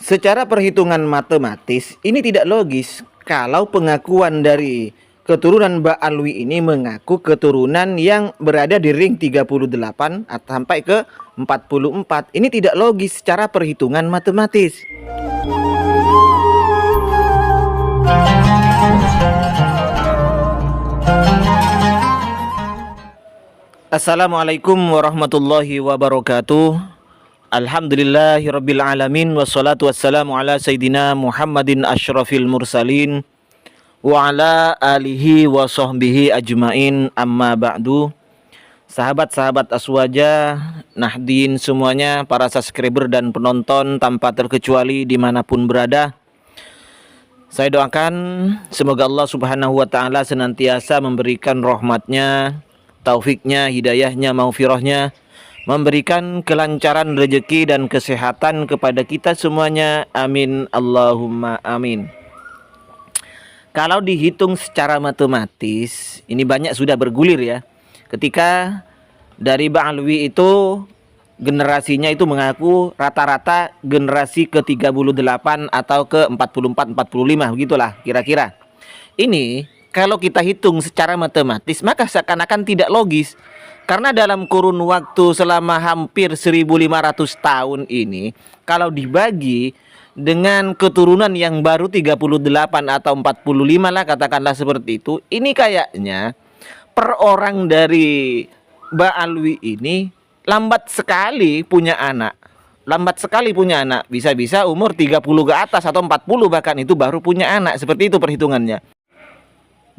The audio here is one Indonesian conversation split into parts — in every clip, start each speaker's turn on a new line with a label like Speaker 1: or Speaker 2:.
Speaker 1: Secara perhitungan matematis, ini tidak logis kalau pengakuan dari keturunan Ba'alwi ini mengaku keturunan yang berada di ring 38 sampai ke 44. Ini tidak logis secara perhitungan matematis. Assalamualaikum warahmatullahi wabarakatuh. Alhamdulillahirabbil alamin wassalatu wassalamu ala sayidina Muhammadin asyrafil mursalin wa ala alihi wa sahbihi ajmain, amma ba'du. Sahabat-sahabat Aswaja, Nahdin semuanya, para subscriber dan penonton tanpa terkecuali dimanapun berada, saya doakan semoga Allah subhanahu wa ta'ala senantiasa memberikan rahmatnya, taufiknya, hidayahnya, maghfirahnya, memberikan kelancaran rezeki dan kesehatan kepada kita semuanya. Amin Allahumma amin. Kalau dihitung secara matematis, ini banyak sudah bergulir ya. Ketika dari Ba'alwi itu generasinya itu mengaku rata-rata generasi ke-38 atau ke-44, 45 begitulah kira-kira. Ini kalau kita hitung secara matematis maka seakan-akan tidak logis. Karena dalam kurun waktu selama hampir 1500 tahun ini, kalau dibagi dengan keturunan yang baru 38 atau 45 lah katakanlah seperti itu, ini kayaknya per orang dari Ba'alwi ini lambat sekali punya anak. Lambat sekali punya anak, bisa-bisa umur 30 ke atas atau 40 bahkan itu baru punya anak, seperti itu perhitungannya.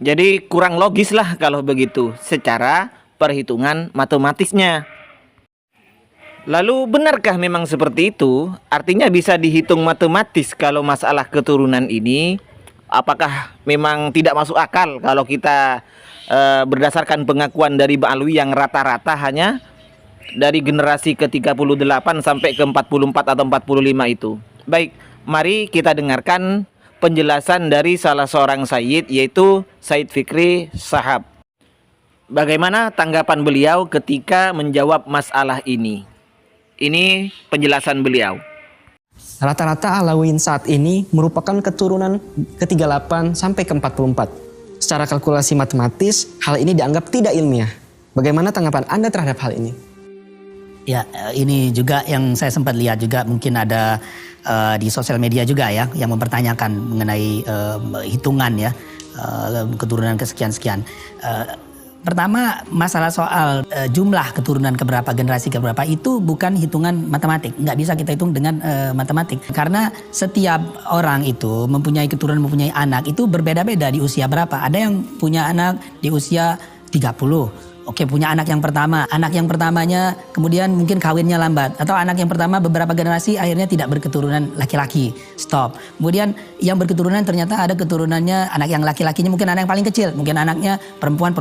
Speaker 1: Jadi kurang logis lah kalau begitu secara perhitungan matematisnya. Lalu benarkah memang seperti itu? Artinya bisa dihitung matematis kalau masalah keturunan ini? Apakah memang tidak masuk akal kalau kita berdasarkan pengakuan dari Ba'alwi yang rata-rata hanya dari generasi ke-38 sampai ke 44 atau 45 itu? Baik, mari kita dengarkan penjelasan dari salah seorang sayyid, yaitu Sayyid Fikri Shahab. Bagaimana tanggapan beliau ketika menjawab masalah ini? Ini penjelasan beliau.
Speaker 2: Rata-rata Alawiyyin saat ini merupakan keturunan ke-38 sampai ke-44. Secara kalkulasi matematis, hal ini dianggap tidak ilmiah. Bagaimana tanggapan Anda terhadap hal ini?
Speaker 3: Ya, ini juga yang saya sempat lihat juga, mungkin ada di sosial media juga ya, yang mempertanyakan mengenai hitungan ya, keturunan kesekian-sekian. Pertama, masalah soal jumlah keturunan keberapa, generasi keberapa itu bukan hitungan matematik. Nggak bisa kita hitung dengan matematik. Karena setiap orang itu mempunyai keturunan, mempunyai anak itu berbeda-beda di usia berapa. Ada yang punya anak di usia 30. Oke, punya anak yang pertama. Anak yang pertamanya kemudian mungkin kawinnya lambat. Atau anak yang pertama beberapa generasi akhirnya tidak berketurunan laki-laki. Stop. Kemudian yang berketurunan ternyata ada keturunannya, anak yang laki-lakinya mungkin anak yang paling kecil. Mungkin anaknya perempuan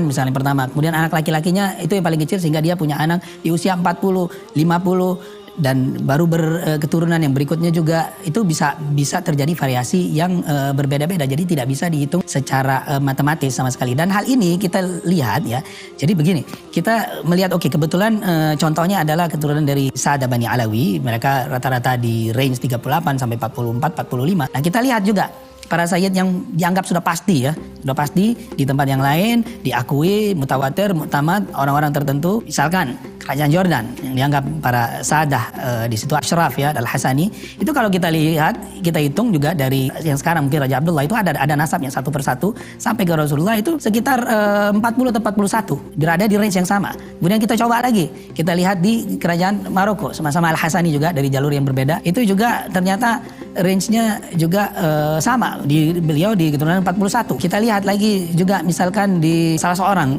Speaker 3: misalnya pertama. Kemudian anak laki-lakinya itu yang paling kecil sehingga dia punya anak di usia 40, 50. Dan baru berketurunan yang berikutnya juga itu bisa terjadi variasi yang berbeda-beda. Jadi tidak bisa dihitung secara matematis sama sekali. Dan hal ini kita lihat ya. Jadi begini, kita melihat kebetulan contohnya adalah keturunan dari Sa'dah Bani Alawi. Mereka rata-rata di range 38 sampai 44, 45. Nah kita lihat juga para sayyid yang dianggap sudah pasti ya, sudah pasti di tempat yang lain diakui mutawatir, muktamad orang-orang tertentu, misalkan kerajaan Jordan yang dianggap para sadah di situ Ashraf ya, Al-Hasani. Itu kalau kita lihat, kita hitung juga dari yang sekarang mungkin Raja Abdullah itu ada nasabnya satu persatu sampai ke Rasulullah itu sekitar 40 atau 41, berada di range yang sama. Kemudian kita coba lagi, kita lihat di kerajaan Maroko sama-sama Al-Hasani juga dari jalur yang berbeda, itu juga ternyata range-nya juga sama. Beliau di keturunan 41. Kita lihat lagi juga misalkan di salah seorang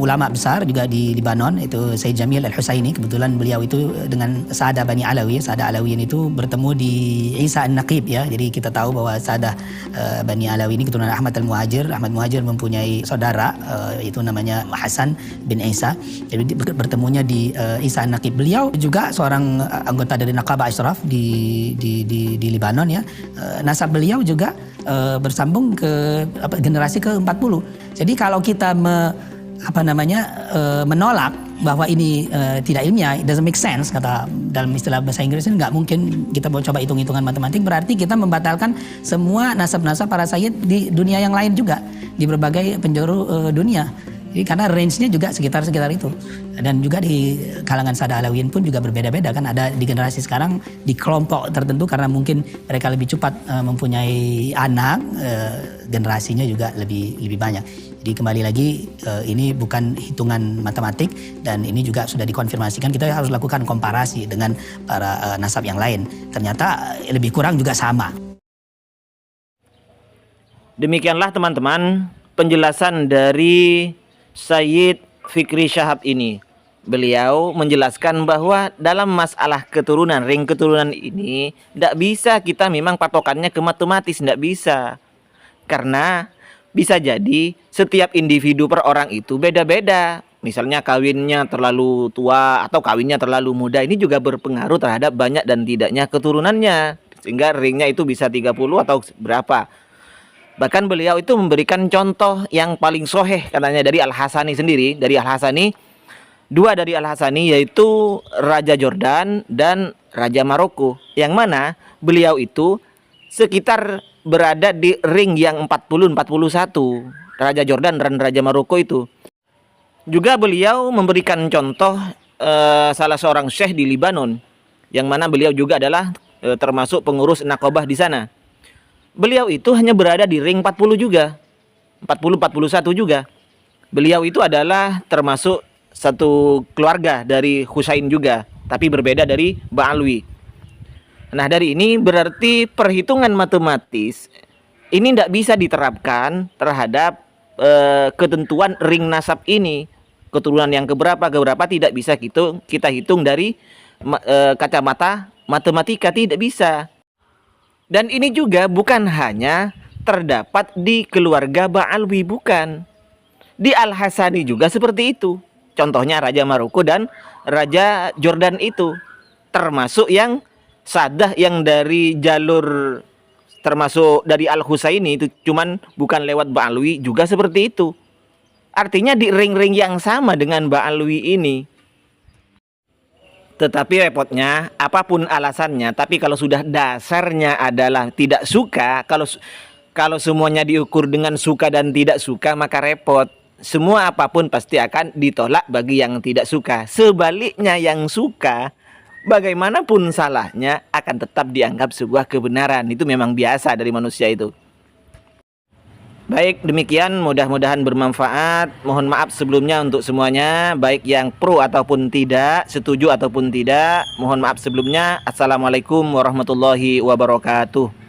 Speaker 3: ulama besar juga di Libanon, itu Sayyid Jamil Al-Husaini. Kebetulan beliau itu dengan Sa'dah Bani Alawi, Sa'dah Alawiyin itu bertemu di Isa An-Naqib ya. Jadi kita tahu bahwa Sa'dah Bani Alawi ini keturunan Ahmad Al-Muhajir. Ahmad Muhajir mempunyai saudara itu namanya Hasan bin Isa. Jadi bertemunya di Isa An-Naqib. Beliau juga seorang anggota dari Naqaba Ashraf di Libanon ya. Nasab beliau juga bersambung ke generasi ke-40. Jadi kalau kita menolak bahwa ini tidak ilmiah, it doesn't make sense, kata dalam istilah bahasa Inggris ini, nggak mungkin kita mau coba hitung-hitungan matematik, berarti kita membatalkan semua nasab-nasab para sayyid di dunia yang lain juga, di berbagai penjuru dunia. Jadi karena range-nya juga sekitar itu. Dan juga di kalangan Sada Alawiyin pun juga berbeda-beda kan. Ada di generasi sekarang di kelompok tertentu karena mungkin mereka lebih cepat mempunyai anak, generasinya juga lebih banyak. Jadi kembali lagi ini bukan hitungan matematik dan ini juga sudah dikonfirmasikan. Kita harus lakukan komparasi dengan para nasab yang lain. Ternyata lebih kurang juga sama.
Speaker 1: Demikianlah teman-teman penjelasan dari Sayyid Fikri Syahab ini. Beliau menjelaskan bahwa dalam masalah keturunan, ring keturunan ini tidak bisa kita memang patokannya ke matematis, tidak bisa. Karena bisa jadi setiap individu per orang itu beda-beda. Misalnya kawinnya terlalu tua atau kawinnya terlalu muda, ini juga berpengaruh terhadap banyak dan tidaknya keturunannya. Sehingga ringnya itu bisa 30 atau berapa. Bahkan beliau itu memberikan contoh yang paling soheh katanya dari Al-Hasani sendiri. Dari Al-Hasani, dua dari Al-Hasani yaitu Raja Jordan dan Raja Maroko. Yang mana beliau itu sekitar berada di ring yang 40-41. Raja Jordan dan Raja Maroko itu. Juga beliau memberikan contoh salah seorang syekh di Libanon. Yang mana beliau juga adalah termasuk pengurus Naqobah di sana. Beliau itu hanya berada di ring 40 juga. 40-41 juga. Beliau itu adalah termasuk satu keluarga dari Husain juga. Tapi berbeda dari Ba'alwi. Nah dari ini berarti perhitungan matematis ini tidak bisa diterapkan terhadap ketentuan ring nasab ini. Keturunan yang keberapa tidak bisa kita hitung dari kacamata matematika, tidak bisa. Dan ini juga bukan hanya terdapat di keluarga Ba'alwi, bukan. Di Al-Hasani juga seperti itu. Contohnya Raja Maroko dan Raja Jordan itu. Termasuk yang Sadah yang dari jalur, termasuk dari Al-Husaini itu, cuman bukan lewat Ba'alwi, juga seperti itu. Artinya di ring-ring yang sama dengan Ba'alwi ini. Tetapi repotnya, apapun alasannya, tapi kalau sudah dasarnya adalah tidak suka, kalau semuanya diukur dengan suka dan tidak suka, maka repot. Semua apapun pasti akan ditolak bagi yang tidak suka. Sebaliknya yang suka, bagaimanapun salahnya, akan tetap dianggap sebuah kebenaran. Itu memang biasa dari manusia itu. Baik, demikian mudah-mudahan bermanfaat. Mohon maaf sebelumnya untuk semuanya, baik yang pro ataupun tidak, setuju ataupun tidak. Mohon maaf sebelumnya. Assalamualaikum warahmatullahi wabarakatuh.